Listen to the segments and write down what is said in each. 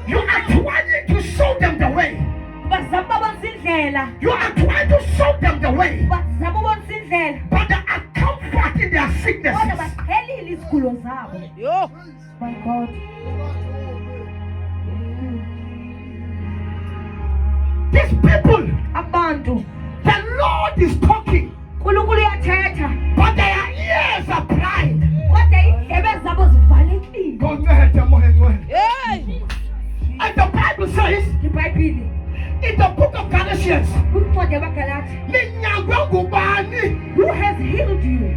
You are trying to show them the way. You are trying to show them the way. But they are comforting their sicknesses. My God. These people, Abantu. the Lord is talking, Nkulunkulu uyathetha. but their ears are blind. Kodwa indlebe zabo zivalekile. Go ahead, go ahead, go ahead. Hey. And the Bible says IBhayibheli. in the book of Galatians, Kwincwadi yabaGalati. Who has healed you?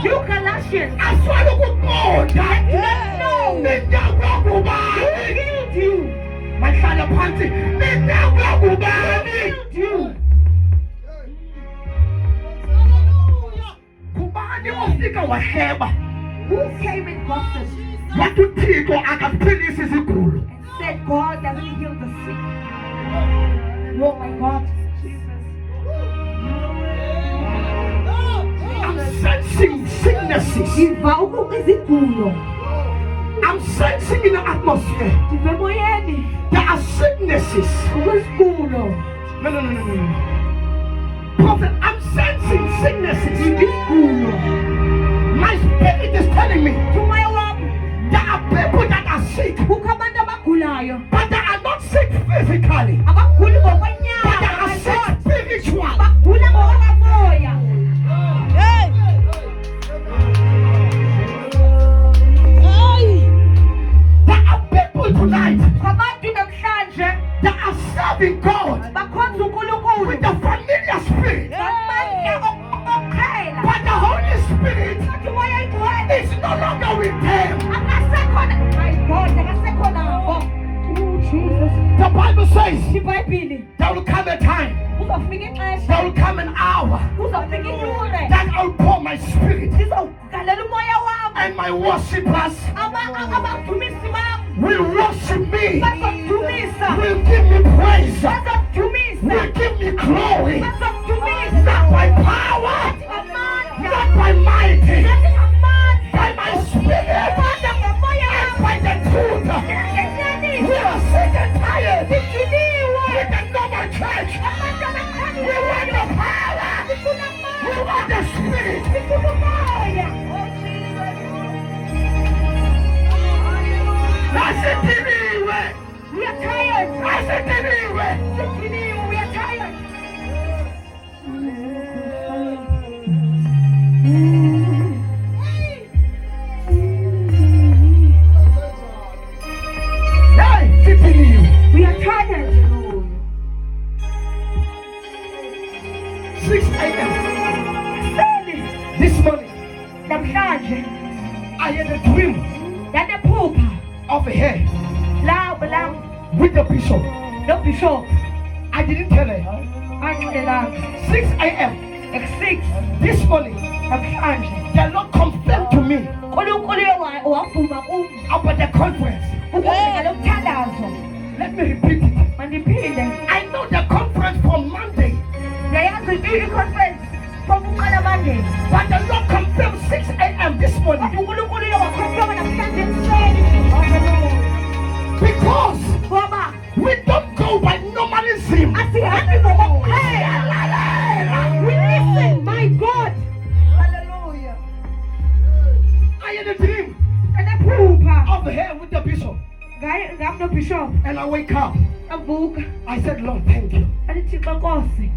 You Galatians. I swear to God, No. Who healed you? my father panty. Who healed you? Kubani ofika waheba. Who came and gossiped Watuthixo akaphilisi isigulo. and said God doesn't heal the sick? Oh my God. I'm sensing sicknesses. Ngiva izigulo. I'm sensing in the atmosphere. Ngiva emoyeni. There are sicknesses. Izigulo. No. Prophet, I'm sensing sicknesses. Izigulo. My spirit is telling me Umoya wami. there are people that are sick, Kukho abantu abagulayo. but they are not sick physically. Abaguli But they ngokwenyama. are sick spiritually. Bagula ngokomoya. There are people tonight Abantu namhlanje that are serving God bakhonza uNkulunkulu. with the familiar spirit, Ngamandla okuqhela. but the Holy Spirit Bathi umoya oyingcwele. is no longer with them. Akasekhona. My God, akasekhona ngo. Oh Jesus. The Bible says IBhayibheli. there will come a time, Kuzofika ixesha. there will come an hour Kuzofika inyure. that I'll pour my spirit, Ngizawugalela umoya wami. and my worshippers Abadumisi bami. will worship me, Bazodumisa. will give me praise, Bazodumisa. will give me glory, Bazodumisa. not by power, Amandla. not by might, Nathi ngamandla. by my spirit, Kodwa ngomoya and wami. by the truth. Ngenyaniso. We are sick and tired Sidiniwe. with the normal church. Abantu abakhali. We want the power. Sifuna We amandla. want the spirit. Sifuna umoya. Nasitiniwe. We are tired. Nasitiniwe. Sidiniwe. We are tired. Hey, sitiniwe. We are tired. 6 a.m. Seli. this morning, Namhlanje. I had a dream Yanephupha. of a hair La with the bishop. no bishop. I didn't tell her. Anxelelanga. 6 a.m. At 6. this morning, Namhlanje. the Lord confirmed to me uNkulunkulu wavuma kum about the conference. ukuthi ngalo mthandazo. Let me repeat it. Mandiphinde. I know the conference from Monday, Ndiyayazi i-conference from uqala Monday. but the Lord confirmed 6 a.m. this morning. uNkulunkulu wakhuluma namhlanje ekuseni. Because Ngoba we don't go by normalism. asihambi ngokokuqhela. We listen, my God. Hallelujah. I had a dream Yanephupha. of a hair with the bishop. Ngam no bishop. And I wake up. Avuka. I said, Lord, thank you. Athi Thixo Nkosi.